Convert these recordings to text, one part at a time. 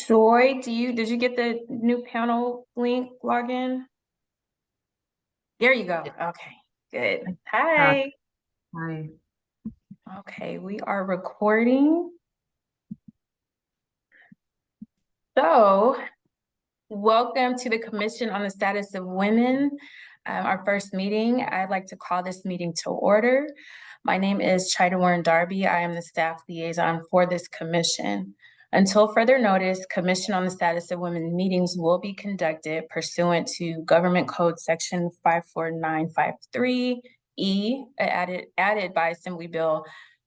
Joy, did you get the new panel link login? There you go. Okay, good. Hi. Hi. Okay, we are recording. So, welcome to the Commission on the Status of Women, our first meeting. I'd like to call this meeting to order. My name is Chida Warren Darby. I am the staff liaison for this commission. Until further notice, Commission on the Status of Women meetings will be conducted pursuant to Government Code Section 54953E, added by Assembly Bill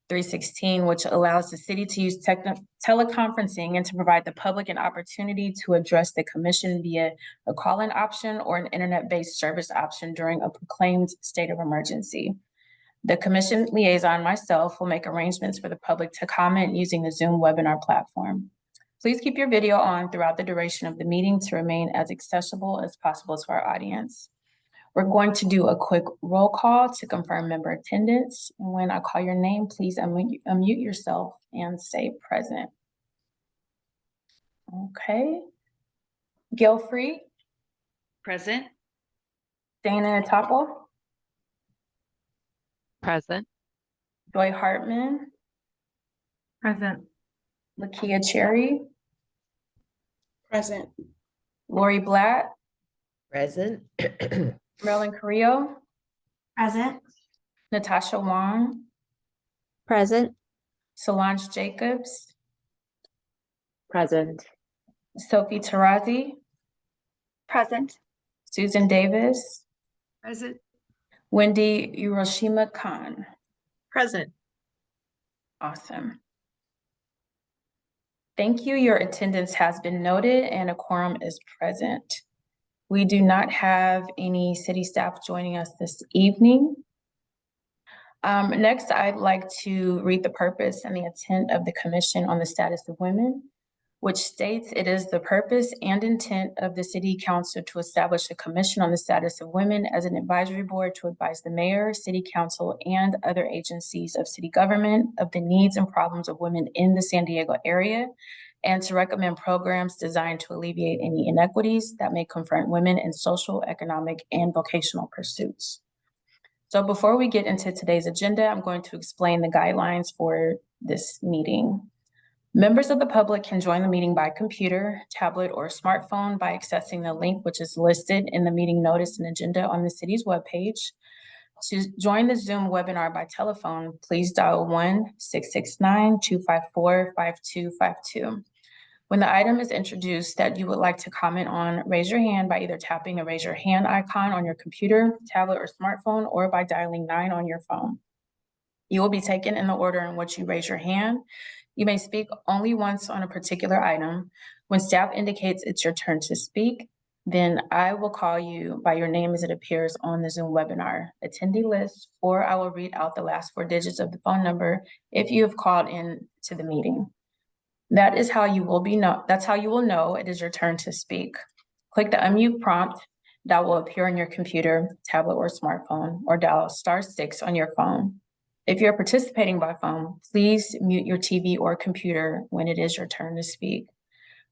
316, which allows the city to use teleconferencing and to provide the public an opportunity to address the commission via a call-in option or an internet-based service option during a proclaimed state of emergency. The commission liaison, myself, will make arrangements for the public to comment using the Zoom webinar platform. Please keep your video on throughout the duration of the meeting to remain as accessible as possible to our audience. We're going to do a quick roll call to confirm member attendance. And when I call your name, please unmute yourself and say present. Okay. Gail Free. Present. Dana Topo. Present. Joy Hartman. Present. Lakia Cherry. Present. Lori Blatt. Present. Marilyn Carrillo. Present. Natasha Wong. Present. Solange Jacobs. Present. Sophie Tarazi. Present. Susan Davis. Present. Wendy Hiroshima Khan. Present. Awesome. Thank you. Your attendance has been noted and a quorum is present. We do not have any city staff joining us this evening. Next, I'd like to read the purpose and the intent of the Commission on the Status of Women, which states it is the purpose and intent of the City Council to establish a Commission on the Status of Women as an advisory board to advise the mayor, City Council, and other agencies of city government of the needs and problems of women in the San Diego area, and to recommend programs designed to alleviate any inequities that may confront women in social, economic, and vocational pursuits. So before we get into today's agenda, I'm going to explain the guidelines for this meeting. Members of the public can join the meeting by computer, tablet, or smartphone by accessing the link which is listed in the meeting notice and agenda on the city's webpage. To join the Zoom webinar by telephone, please dial 1-669-254-5252. When the item is introduced that you would like to comment on, raise your hand by either tapping the raise your hand icon on your computer, tablet, or smartphone, or by dialing 9 on your phone. You will be taken in the order in which you raise your hand. You may speak only once on a particular item. When staff indicates it's your turn to speak, then I will call you by your name as it appears on the Zoom webinar attendee list, or I will read out the last 4 digits of the phone number if you have called in to the meeting. That's how you will know it is your turn to speak. Click the unmute prompt that will appear on your computer, tablet, or smartphone, or dial *6 on your phone. If you're participating by phone, please mute your TV or computer when it is your turn to speak.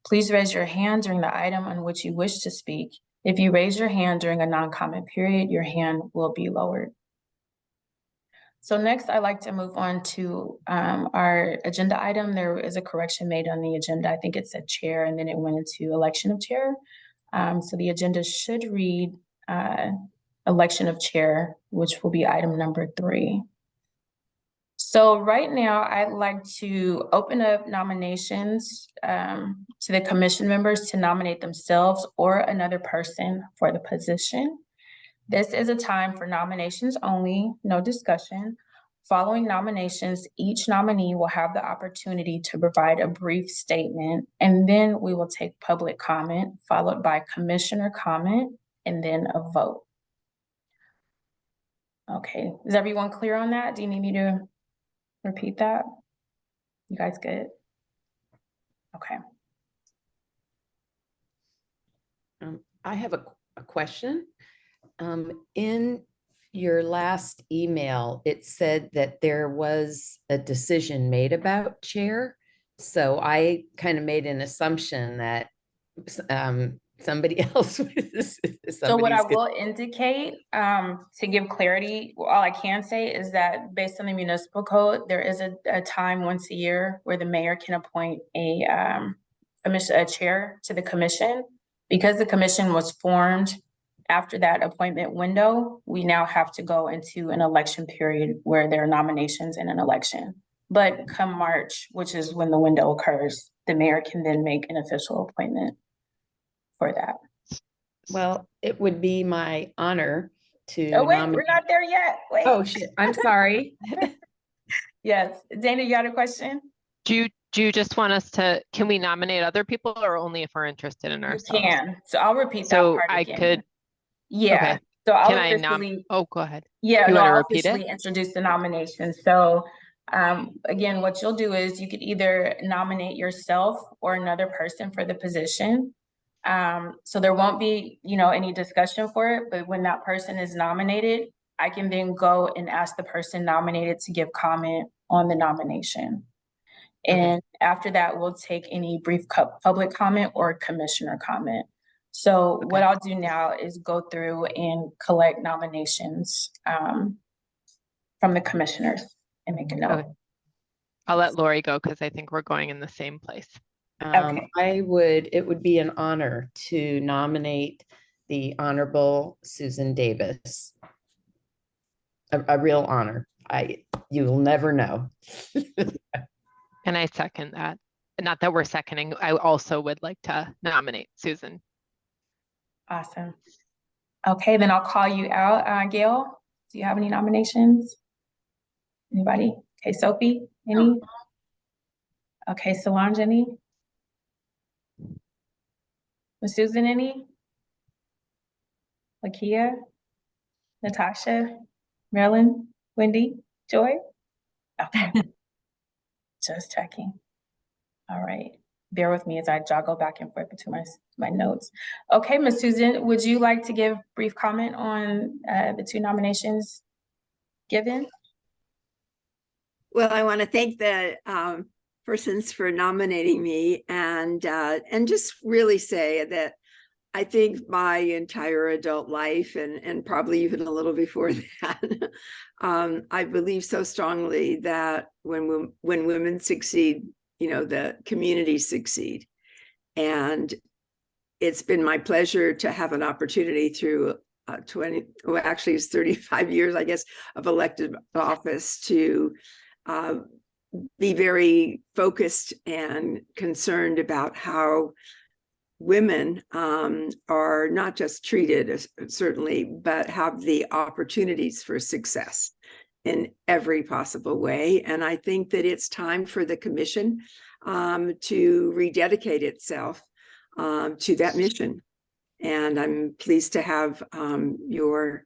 Please raise your hand during the item on which you wish to speak. If you raise your hand during a non-comment period, your hand will be lowered. So next, I'd like to move on to our agenda item. There is a correction made on the agenda. I think it said chair, and then it went into election of chair. So the agenda should read election of chair, which will be item number 3. So right now, I'd like to open up nominations to the commission members to nominate themselves or another person for the position. This is a time for nominations only, no discussion. Following nominations, each nominee will have the opportunity to provide a brief statement, and then we will take public comment, followed by commissioner comment, and then a vote. Okay, is everyone clear on that? Do you need me to repeat that? You guys good? Okay. I have a question. In your last email, it said that there was a decision made about chair. So I kind of made an assumption that somebody else was. So what I somebody's will indicate, to give clarity, all I can say is that based on the municipal code, there is a time once a year where the mayor can appoint a chair to the commission. Because the commission was formed after that appointment window, we now have to go into an election period where there are nominations and an election. But come March, which is when the window occurs, the mayor can then make an official appointment for that. Well, it would be my honor to Oh, wait, we're nominate. not there yet. Wait. Oh, shit. I'm sorry. Yes. Dana, you got a question? Do you just want us to, can we nominate other people or only if we're interested in You ourselves? can. So I'll repeat that So part I again. could, Yeah. okay. So I'll Can I officially, oh, go ahead. yeah, You no, wanna I'll repeat it? officially introduce the nomination. So again, what you'll do is you could either nominate yourself or another person for the position. So there won't be, any discussion for it, but when that person is nominated, I can then go and ask the person nominated to give comment on the nomination. And after that, we'll take any brief public comment or commissioner comment. So what I'll do now is go through and collect nominations from the commissioners and make a note. Okay. I'll let Lori go because I think we're going in the same place. Okay. It would be an honor to nominate the Honorable Susan Davis. A real honor. You will never know. And I second that. Not that we're seconding, I also would like to nominate Susan. Awesome. Okay, then I'll call you out. Gail, do you have any nominations? Anybody? Okay, Sophie, any? Okay, Solange, any? Was Susan, any? Lakia? Natasha? Marilyn? Wendy? Joy? Okay. Just checking. All right. Bear with me as I joggle back and forth between my notes. Okay, Ms. Susan, would you like to give brief comment on the two nominations given? Well, I want to thank the persons for nominating me and just really say that I think my entire adult life and probably even a little before that, I believe so strongly that when women succeed, the communities succeed. And it's been my pleasure to have an opportunity through 35 years, I guess, of elected office to be very focused and concerned about how women are not just treated, certainly, but have the opportunities for success in every possible way. And I think that it's time for the commission to rededicate itself to that mission. And I'm pleased to have your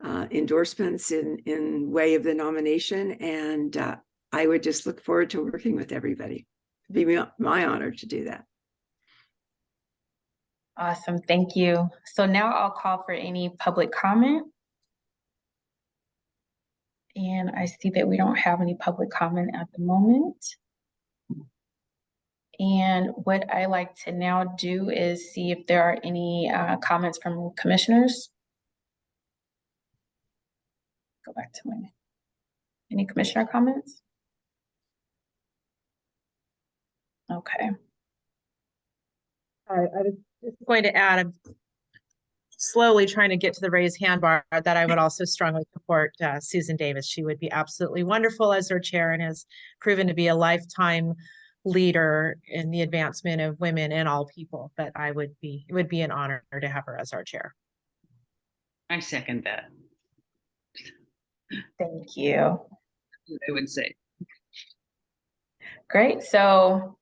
endorsements in way of the nomination. And I would just look forward to working with everybody. It'd be my honor to do that. Awesome, thank you. So now I'll call for any public comment. And I see that we don't have any public comment at the moment. And what I like to now do is see if there are any comments from commissioners. Go back to any commissioner comments? Okay. I was just going to add, I'm slowly trying to get to the raise hand bar, that I would also strongly support Susan Davis. She would be absolutely wonderful as our chair and has proven to be a lifetime leader in the advancement of women and all people. But it would be an honor to have her as our chair. I second that. Thank you. I would say. Great. So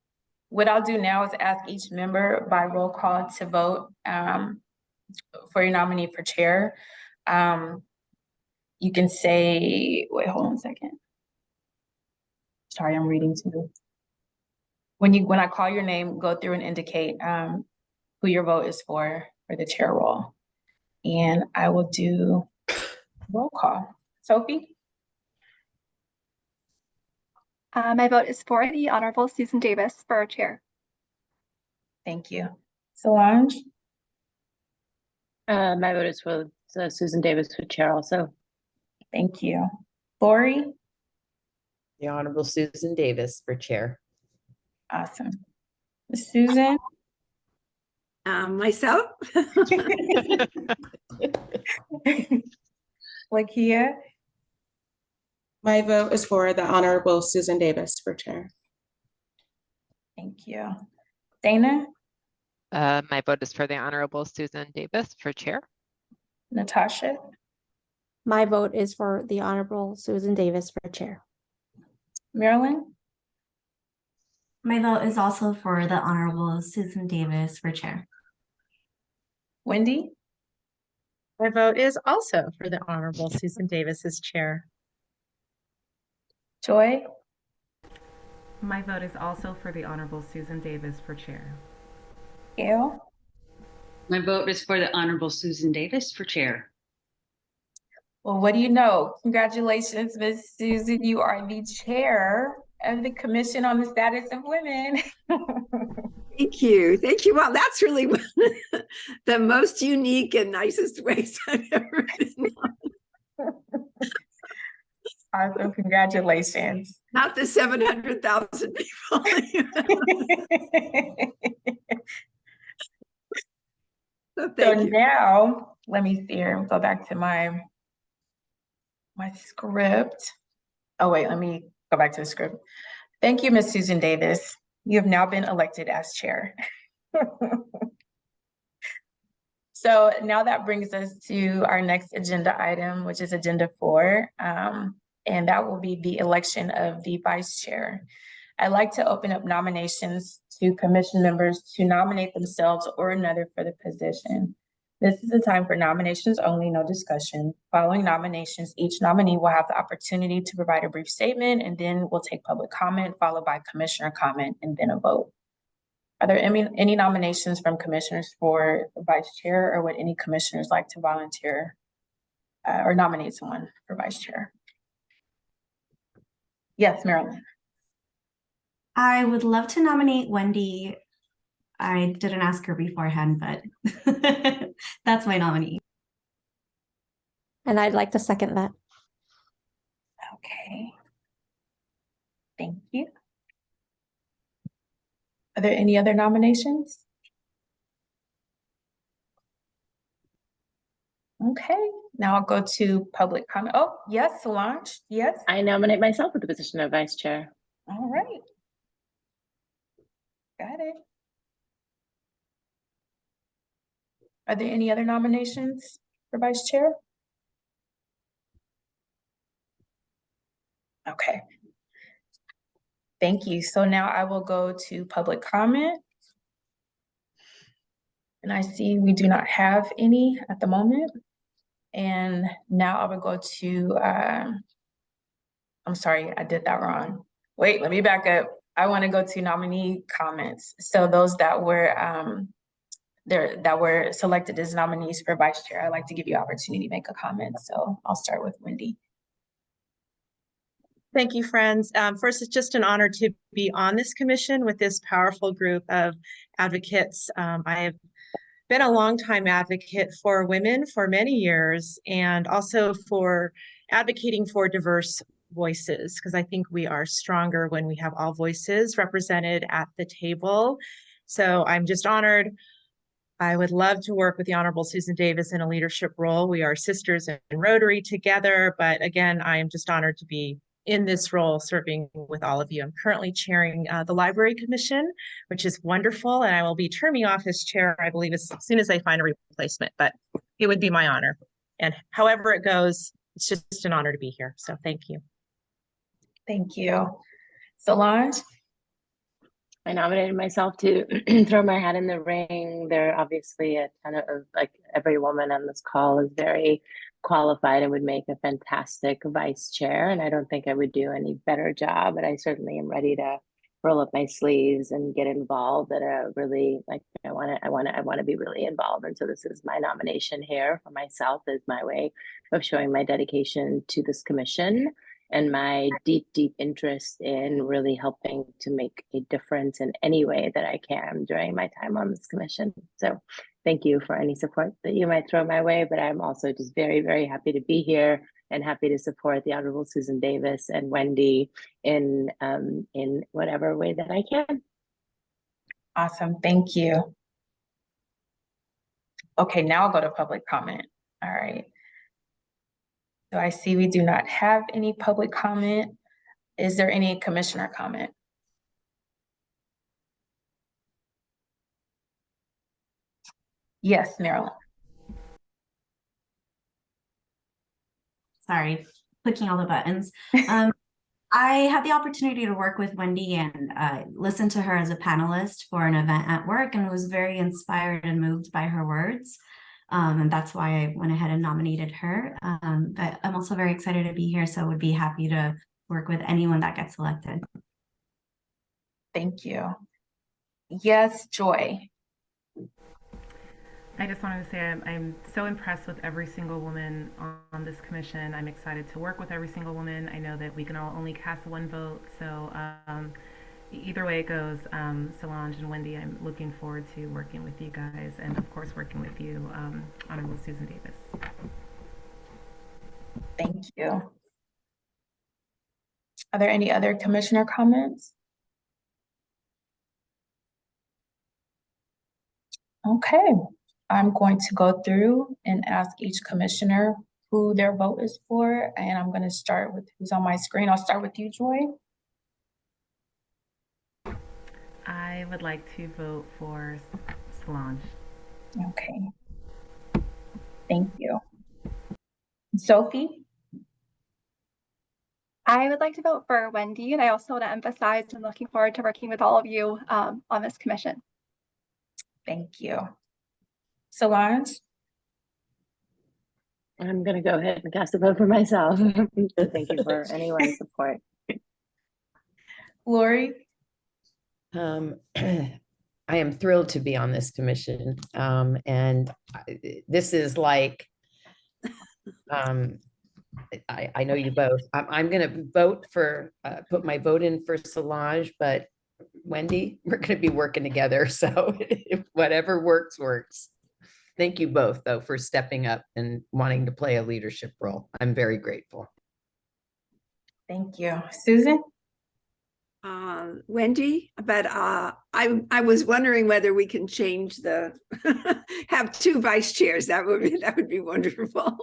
what I'll do now is ask each member by roll call to vote for your nominee for chair. You can say, wait, hold on a second. Sorry, I'm reading too. When I call your name, go through and indicate who your vote is for the chair role. And I will do roll call. Sophie? My vote is for the Honorable Susan Davis for chair. Thank you. Solange, My vote is for Susan Davis for chair also. thank you. Lori, The Honorable Susan Davis for chair. awesome. Miss Susan, Myself? Lakia, My vote is for the Honorable Susan Davis for chair. thank you. Dana, My vote is for the Honorable Susan Davis for chair. Natasha, My vote is for the Honorable Susan Davis for chair. Marilyn, My vote is also for the Honorable Susan Davis for chair. Wendy, My vote is also for the Honorable Susan Davis as chair. Joy, My vote is also for the Honorable Susan Davis for chair. Gail, My vote is for the Honorable Susan Davis for chair. well, what do you know? Congratulations, Miss Susan. You are the chair of the Commission on the Status of Women. Thank you. Thank you. Well, that's really the most unique and nicest ways I've ever been. Awesome, congratulations. Not the 700,000 people. So So thank you. now, let me see here, go back to my script. Oh wait, let me go back to the script. Thank you, Miss Susan Davis. You have now been elected as chair. So now that brings us to our next agenda item, which is agenda 4. And that will be the election of the vice chair. I'd like to open up nominations to commission members to nominate themselves or another for the position. This is the time for nominations only, no discussion. Following nominations, each nominee will have the opportunity to provide a brief statement, and then we'll take public comment, followed by commissioner comment, and then a vote. Are there any nominations from commissioners for the vice chair, or would any commissioners like to volunteer or nominate someone for vice chair? Yes, Marilyn. I would love to nominate Wendy. I didn't ask her beforehand, but that's my nominee. And I'd like to second that. Okay. Thank you. Are there any other nominations? Okay, now I'll go to public comment. Oh, yes, Solange, yes. I nominate myself for the position of vice chair. All right. Got it. Are there any other nominations for vice chair? Okay. Thank you. So now I will go to public comment. And I see we do not have any at the moment. And now I will go to, I'm sorry, I did that wrong. Wait, let me back up. I want to go to nominee comments. So those that were selected as nominees for vice chair, I'd like to give you opportunity to make a comment. So I'll start with Wendy. Thank you, friends. First, it's just an honor to be on this commission with this powerful group of advocates. I have been a longtime advocate for women for many years, and also for advocating for diverse voices, because I think we are stronger when we have all voices represented at the table. So I'm just honored. I would love to work with the Honorable Susan Davis in a leadership role. We are sisters in Rotary together, but again, I am just honored to be in this role, serving with all of you. I'm currently chairing the Library Commission, which is wonderful, and I will be terming off as chair, I believe, as soon as I find a replacement, but it would be my honor. And however it goes, it's just an honor to be here. So thank you. Thank you. Solange? I nominated myself to throw my hat in the ring. There are obviously a ton of, like, every woman on this call is very qualified and would make a fantastic vice chair. And I don't think I would do any better job, but I certainly am ready to roll up my sleeves and get involved at a really, like, I want to be really involved. And so this is my nomination here for myself, as my way of showing my dedication to this commission and my deep, deep interest in really helping to make a difference in any way that I can during my time on this commission. So thank you for any support that you might throw my way, but I'm also just very, very happy to be here and happy to support the Honorable Susan Davis and Wendy in whatever way that I can. Awesome, thank you. Okay, now I'll go to public comment. All right. So I see we do not have any public comment. Is there any commissioner comment? Yes, Marilyn. Sorry, clicking all the buttons. I had the opportunity to work with Wendy and listen to her as a panelist for an event at work, and was very inspired and moved by her words. And that's why I went ahead and nominated her. But I'm also very excited to be here, so would be happy to work with anyone that gets selected. Thank you. Yes, Joy. I just wanted to say I'm so impressed with every single woman on this commission. I'm excited to work with every single woman. I know that we can all only cast one vote, so either way it goes, Solange and Wendy, I'm looking forward to working with you guys, and of course working with you, Honorable Susan Davis. Thank you. Are there any other commissioner comments? Okay, I'm going to go through and ask each commissioner who their vote is for, and I'm going to start with who's on my screen. I'll start with you, Joy. I would like to vote for Solange. Okay. Thank you. Sophie? I would like to vote for Wendy, and I also want to emphasize I'm looking forward to working with all of you on this commission. Thank you. Solange? I'm going to go ahead and cast a vote for myself. So thank you for anyone's support. Lori? I am thrilled to be on this commission. This is like, I know you both. I'm going to vote for, put my vote in for Solange, but Wendy, we're going to be working together. So whatever works, works. Thank you both, though, for stepping up and wanting to play a leadership role. I'm very grateful. Thank you. Susan? Wendy, but I was wondering whether we can change the have two vice chairs. That would be wonderful.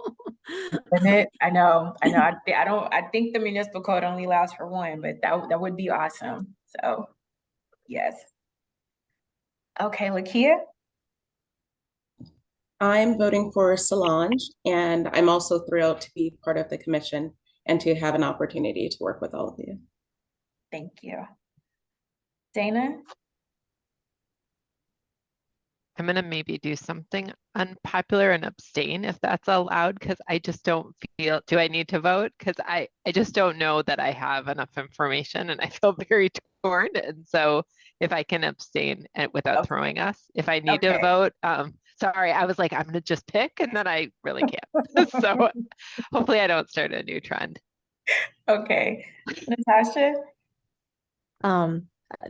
I know. I think the municipal code only allows for one, but that would be awesome. So yes. Okay, Lakia? I'm voting for Solange, and I'm also thrilled to be part of the commission and to have an opportunity to work with all of you. Thank you. Dana? I'm gonna maybe do something unpopular and abstain if that's allowed, because I just don't feel, do I need to vote? Because I just don't know that I have enough information and I feel very torn. And so if I can abstain without throwing us, if I need to vote, sorry, I was like, I'm gonna just pick, and then I really can't. So hopefully I don't start a new trend. Okay. Natasha?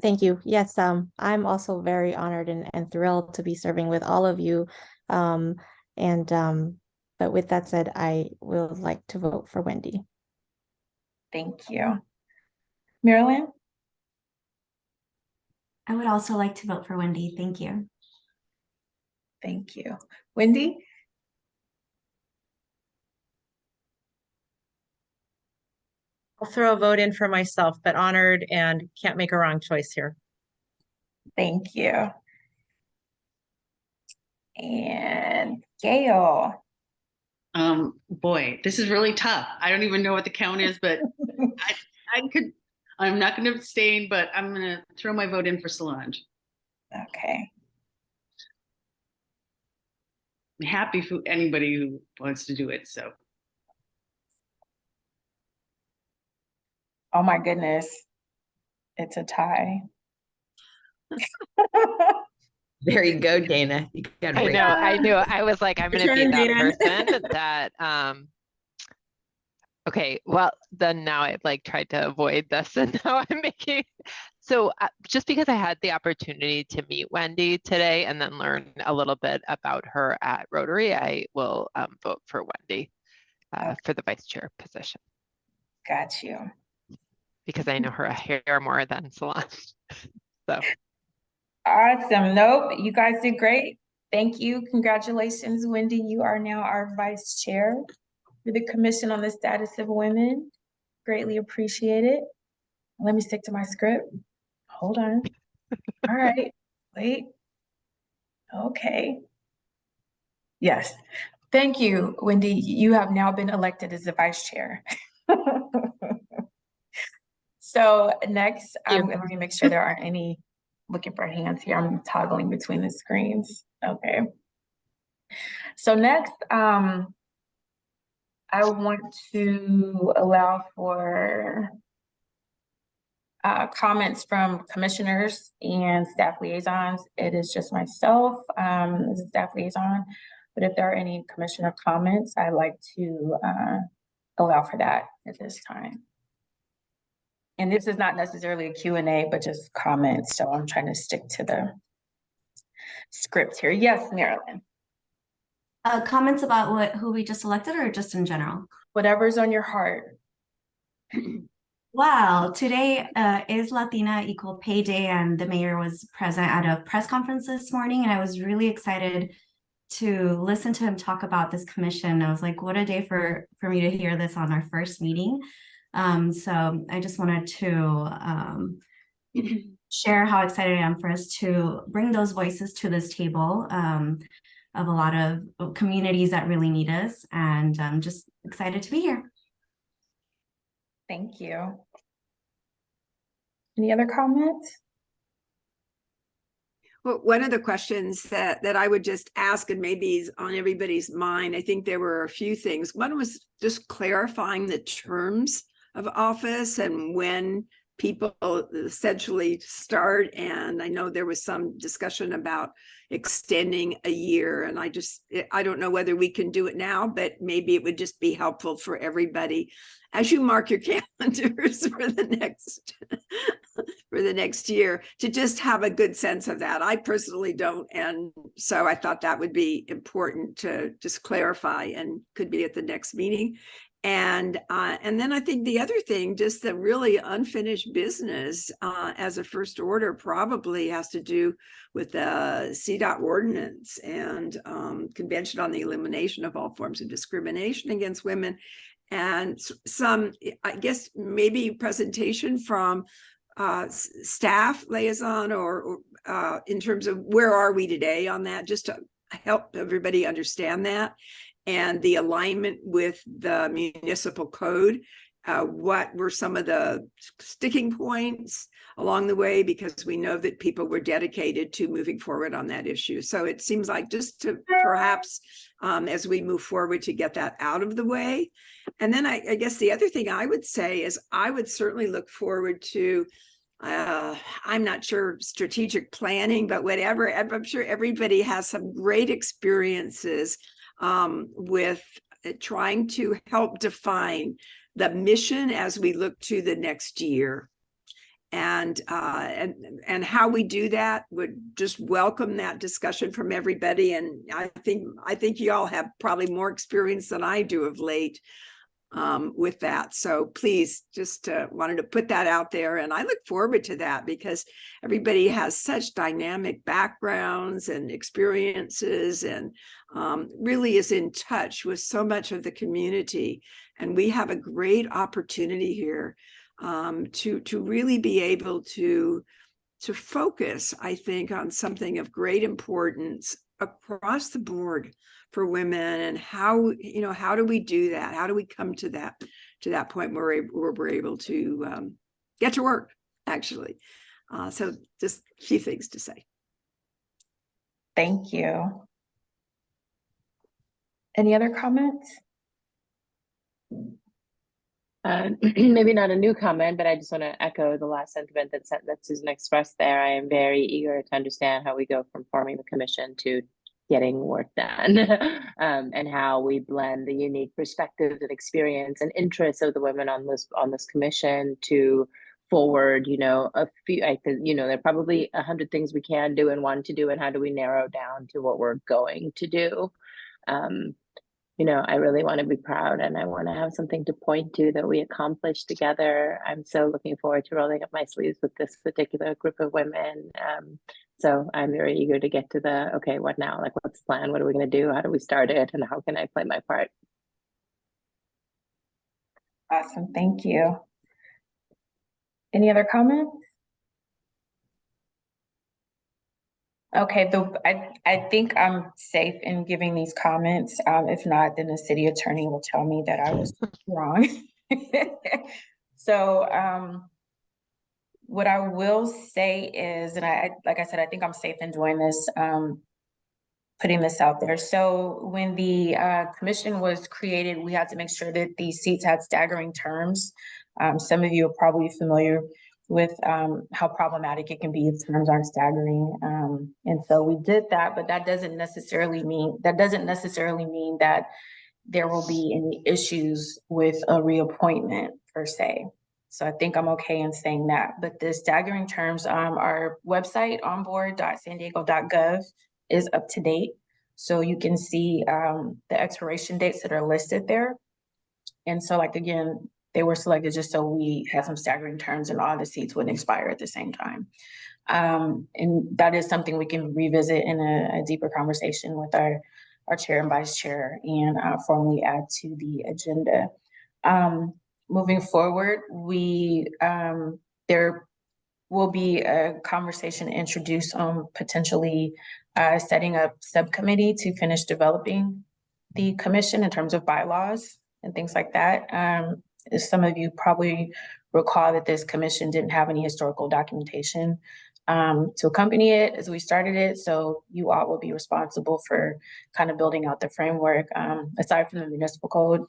Thank you. Yes, I'm also very honored and thrilled to be serving with all of you. But with that said, I will like to vote for Wendy. Thank you. Marilyn? I would also like to vote for Wendy. Thank you. Thank you. Wendy? I'll throw a vote in for myself, but honored and can't make a wrong choice here. Thank you. And Gail? Boy, this is really tough. I don't even know what the count is, but I'm not going to abstain, but I'm going to throw my vote in for Solange. Okay. I'm happy for anybody who wants to do it, so. Oh my goodness. It's a tie. There you go, Dana. You got I know, I knew. I was like, I'm gonna be that person that Okay, well, then now I've like tried to avoid this and now I'm making, so just because I had the opportunity to meet Wendy today and then learn a little bit about her at Rotary, I will vote for Wendy for the vice chair position Got you. because I know her a hair more than Solange. So Awesome. Nope, you guys did great. Thank you. Congratulations, Wendy. You are now our vice chair for the Commission on the Status of Women. Greatly appreciate it. Let me stick to my script. Hold on. All right. Wait. Okay. Yes. Thank you, Wendy. You have now been elected as the vice chair. So next, I'm going to make sure there aren't any looking for hands here. I'm toggling between the screens. Okay. So next, I want to allow for comments from commissioners and staff liaisons. It is just myself as a staff liaison, but if there are any commissioner comments, I'd like to allow for that at this time. And this is not necessarily a Q&A, but just comments. So I'm trying to stick to the script here. Yes, Marilyn. Comments about who we just elected or just in general? Whatever's on your heart. Wow, today is Latina Equal Pay Day, and the mayor was present at a press conference this morning, and I was really excited to listen to him talk about this commission. I was like, what a day for me to hear this on our first meeting. So I just wanted to share how excited I am for us to bring those voices to this table of a lot of communities that really need us, and I'm just excited to be here. Thank you. Any other comments? Well, one of the questions that I would just ask, and maybe is on everybody's mind, I think there were a few things. One was just clarifying the terms of office and when people essentially start. And I know there was some discussion about extending a year, and I don't know whether we can do it now, but maybe it would just be helpful for everybody as you mark your calendars for the next year to just have a good sense of that. I personally don't, and so I thought that would be important to just clarify, and could be at the next meeting. And then I think the other thing, just the really unfinished business as a first order, probably has to do with the CDOT ordinance and Convention on the Elimination of All Forms of Discrimination Against Women, and some, I guess, maybe presentation from staff liaison or in terms of where are we today on that, just to help everybody understand that. And the alignment with the municipal code, what were some of the sticking points along the way, because we know that people were dedicated to moving forward on that issue. So it seems like just to perhaps, as we move forward, to get that out of the way. And then I guess the other thing I would say is I would certainly look forward to, I'm not sure, strategic planning, but whatever. I'm sure everybody has some great experiences with trying to help define the mission as we look to the next year, and how we do that. Would just welcome that discussion from everybody. And I think you all have probably more experience than I do of late with that. So please, just wanted to put that out there, and I look forward to that because everybody has such dynamic backgrounds and experiences, and really is in touch with so much of the community. And we have a great opportunity here to really be able to focus, I think, on something of great importance across the board for women. And how do we do that? How do we come to that point where we're able to get to work, actually? So just a few things to say. Thank you. Any other comments? Maybe not a new comment, but I just want to echo the last sentiment that Susan expressed there. I am very eager to understand how we go from forming the commission to getting work done, and how we blend the unique perspectives and experience and interests of the women on this commission to forward, a few, there are probably 100 things we can do and want to do, and how do we narrow down to what we're going to do? I really want to be proud, and I want to have something to point to that we accomplished together. I'm so looking forward to rolling up my sleeves with this particular group of women. So I'm very eager to get to okay, what now? Like, what's the plan? What are we going to do? How do we start it? And how can I play my part? Awesome, thank you. Any other comments? Okay, I think I'm safe in giving these comments. If not, then the city attorney will tell me that I was wrong. So what I will say is, and like I said, I think I'm safe in doing this, putting this out there. So when the commission was created, we had to make sure that the seats had staggering terms. Some of you are probably familiar with how problematic it can be if terms aren't staggering. And so we did that, but that doesn't necessarily mean that there will be any issues with a reappointment per se. So I think I'm okay in saying that. But the staggering terms, our website, onboard.sandiego.gov, is up to date. So you can see the expiration dates that are listed there. And so, like, again, they were selected just so we had some staggering terms and all the seats wouldn't expire at the same time. And that is something we can revisit in a deeper conversation with our chair and vice chair and formally add to the agenda. Moving forward, there will be a conversation introduced on potentially setting up subcommittee to finish developing the commission in terms of bylaws and things like that. Some of you probably recall that this commission didn't have any historical documentation to accompany it as we started it. So you all will be responsible for kind of building out the framework, aside from the municipal code,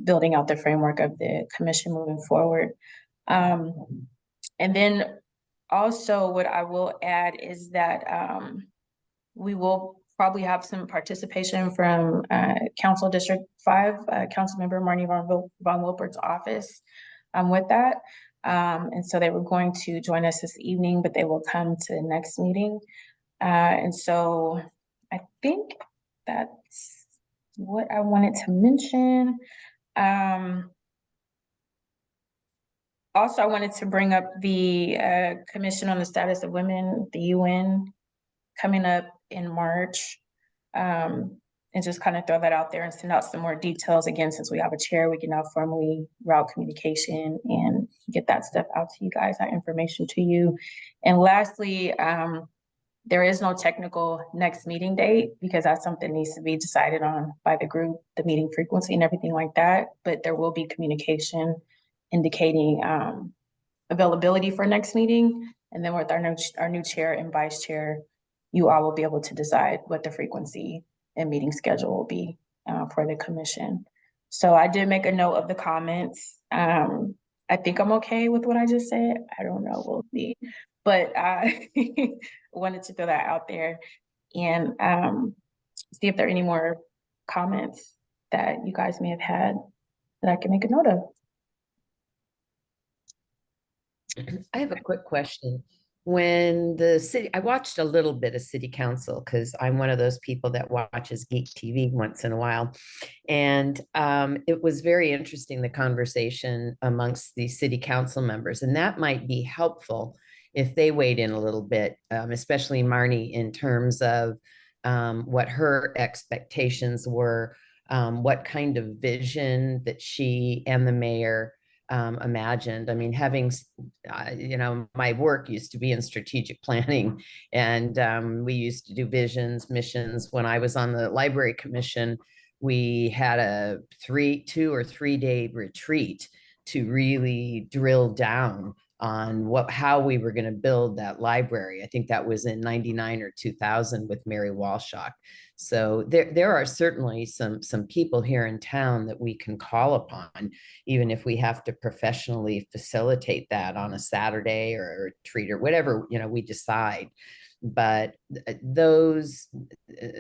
building out the framework of the commission moving forward. And then also what I will add is that we will probably have some participation from Council District 5, Councilmember Marnie Von Wilpert's office with that. And so they were going to join us this evening, but they will come to the next meeting. And so I think that's what I wanted to mention. Also, I wanted to bring up the Commission on the Status of Women, the UN, coming up in March, and just kind of throw that out there and send out some more details. Again, since we have a chair, we can now formally route communication and get that stuff out to you guys, that information to you. And lastly, there is no technical next meeting date because that's something that needs to be decided on by the group, the meeting frequency and everything like that. But there will be communication indicating availability for next meeting. And then with our new chair and vice chair, you all will be able to decide what the frequency and meeting schedule will be for the commission. So I did make a note of the comments. I think I'm okay with what I just said. I don't know, we'll see. But I wanted to throw that out there and see if there are any more comments that you guys may have had that I can make a note of. I have a quick question. When I watched a little bit of city council because I'm one of those people that watches Geek TV once in a while. And it was very interesting, the conversation amongst the city council members. And that might be helpful if they weighed in a little bit, especially Marnie, in terms of what her expectations were, what kind of vision that she and the mayor imagined. I mean, having, my work used to be in strategic planning, and we used to do visions, missions. When I was on the library commission, we had a 2 or 3 day retreat to really drill down on how we were going to build that library. I think that was in 99 or 2000 with Mary Walshock. So there are certainly some people here in town that we can call upon, even if we have to professionally facilitate that on a Saturday or a retreat or whatever, we decide. but those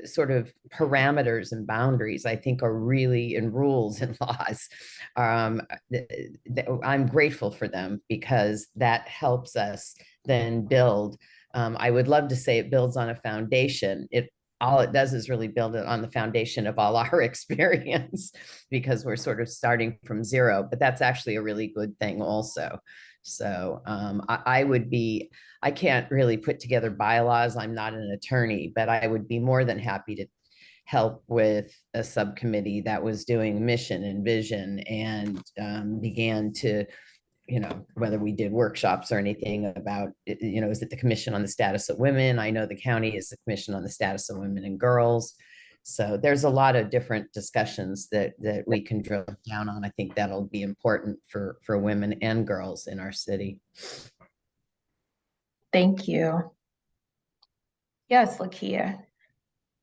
sort of parameters and boundaries, I think, are really in rules and laws. I'm grateful for them because that helps us then build. I would love to say it builds on a foundation. All it does is really build it on the foundation of all our experience because we're sort of starting from zero, but that's actually a really good thing also. So I can't really put together bylaws. I'm not an attorney, but I would be more than happy to help with a subcommittee that was doing mission and vision and began to, whether we did workshops or anything about, is it the Commission on the Status of Women? I know the county is the Commission on the Status of Women and Girls. So there's a lot of different discussions that we can drill down on. I think that'll be important for women and girls in our city. Thank you. Yes, Lakia.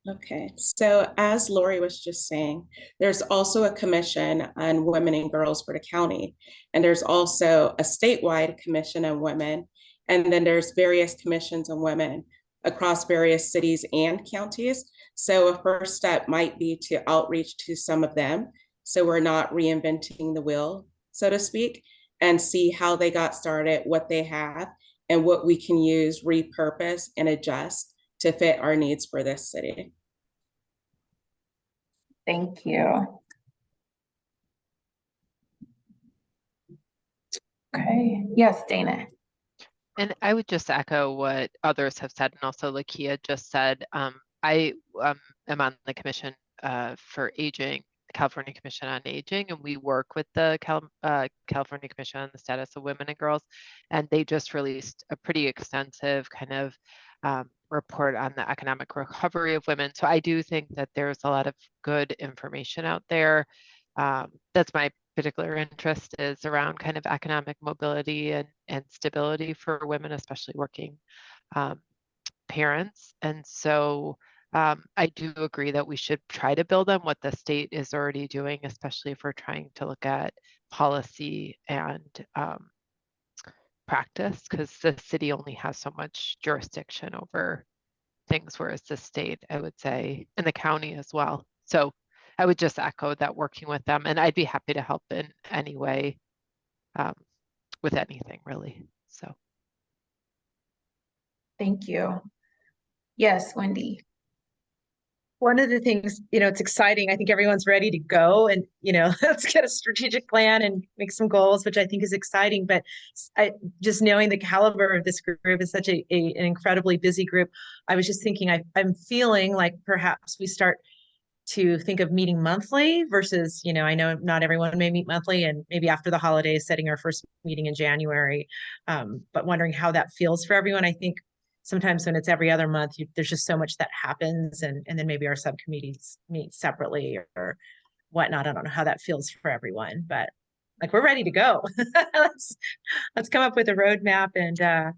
Okay, so as Lori was just saying, there's also a commission on women and girls for the county, and there's also a statewide commission on women, and then there's various commissions on women across various cities and counties. So a first step might be to outreach to some of them, so we're not reinventing the wheel, so to speak, and see how they got started, what they have, and what we can use, repurpose, and adjust to fit our needs for this city. Thank you. Okay, yes, Dana. And I would just echo what others have said, and also Lakia just said. I am on the Commission for Aging, California Commission on Aging, and we work with the California Commission on the Status of Women and Girls, and they just released a pretty extensive kind of report on the economic recovery of women. So I do think that there's a lot of good information out there. That's my particular interest, is around kind of economic mobility and stability for women, especially working parents. And so I do agree that we should try to build on what the state is already doing, especially if we're trying to look at policy and practice, because the city only has so much jurisdiction over things, whereas the state, I would say, and the county as well. So I would just echo that, working with them, and I'd be happy to help in any way with anything really. So Thank you. Yes, Wendy. One of the things, it's exciting. I think everyone's ready to go and, let's get a strategic plan and make some goals, which I think is exciting. But just knowing the caliber of this group is such an incredibly busy group. I was just thinking, I'm feeling like perhaps we start to think of meeting monthly versus, I know not everyone may meet monthly, and maybe after the holidays, setting our first meeting in January, but wondering how that feels for everyone. I think sometimes when it's every other month, there's just so much that happens, and then maybe our subcommittees meet separately or whatnot. I don't know how that feels for everyone, but like, we're ready to go. let's come up with a roadmap and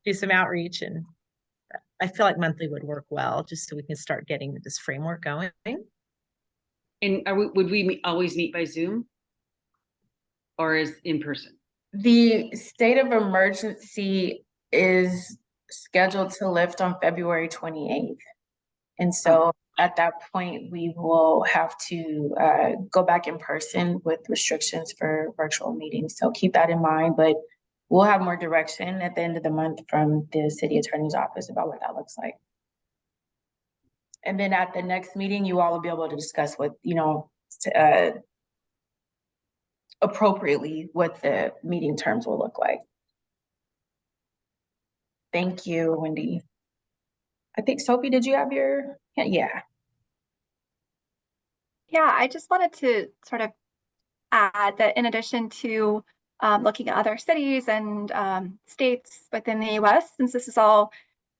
do some outreach. And I feel like monthly would work well, just so we can start getting this framework going. And would we always meet by Zoom or is in person? The state of emergency is scheduled to lift on February 28th. And so at that point, we will have to go back in person with restrictions for virtual meetings. So keep that in mind, but we'll have more direction at the end of the month from the city attorney's office about what that looks like. And then at the next meeting, you all will be able to discuss what, appropriately what the meeting terms will look like. Thank you, Wendy. I think, Sophie, did you have your, yeah. Yeah, I just wanted to sort of add that in addition to looking at other cities and states within the US, since this is all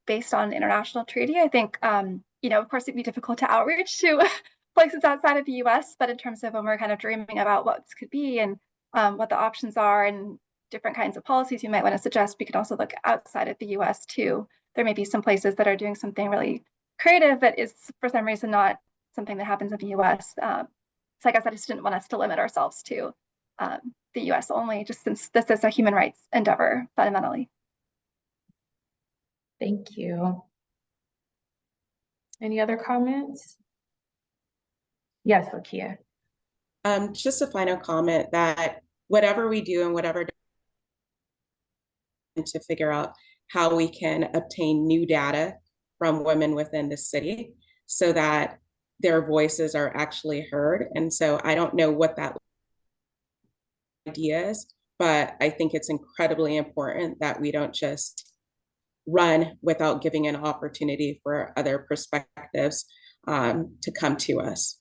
based on international treaty, I think, of course, it'd be difficult to outreach to places outside of the US, but in terms of when we're kind of dreaming about what this could be and what the options are and different kinds of policies you might want to suggest, we could also look outside of the US too. There may be some places that are doing something really creative that is for some reason not something that happens in the US. So I guess I just didn't want us to limit ourselves to the US only, just since this is a human rights endeavor fundamentally. Thank you. Any other comments? Yes, Lakia. Just a final comment that whatever we do and whatever to figure out how we can obtain new data from women within the city so that their voices are actually heard. And so I don't know what that idea is, but I think it's incredibly important that we don't just run without giving an opportunity for other perspectives to come to us.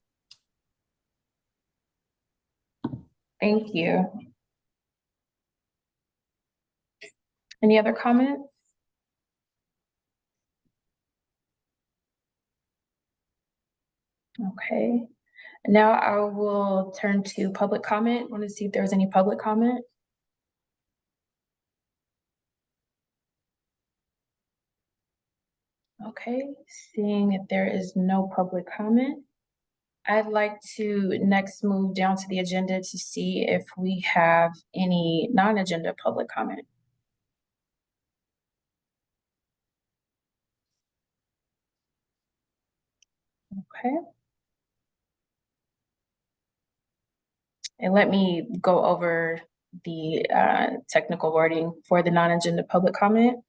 Thank you. Any other comments? Okay. Now I will turn to public comment. Want to see if there's any public comment. Okay, seeing if there is no public comment, I'd like to next move down to the agenda to see if we have any non-agenda public comment. Okay. And let me go over the technical wording for the non-agenda public comment.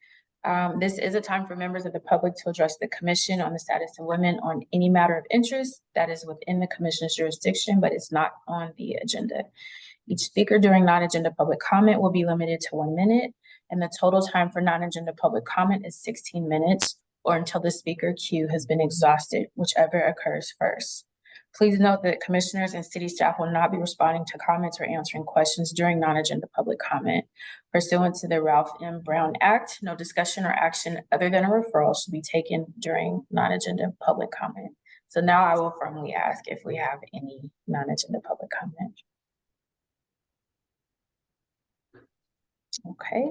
This is a time for members of the public to address the commission on the status of women on any matter of interest that is within the commission's jurisdiction, but is not on the agenda. Each speaker during non-agenda public comment will be limited to 1 minute, and the total time for non-agenda public comment is 16 minutes, or until the speaker queue has been exhausted, whichever occurs first. Please note that commissioners and city staff will not be responding to comments or answering questions during non-agenda public comment. Pursuant to the Ralph M. Brown Act, no discussion or action other than a referral should be taken during non-agenda public comment. So now I will formally ask if we have any non-agenda public comment. Okay.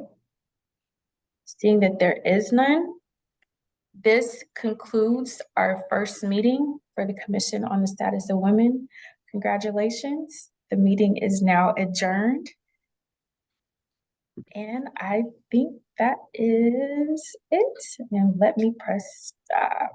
Seeing that there is none, this concludes our first meeting for the Commission on the Status of Women. Congratulations. The meeting is now adjourned. And I think that is it. And let me press stop.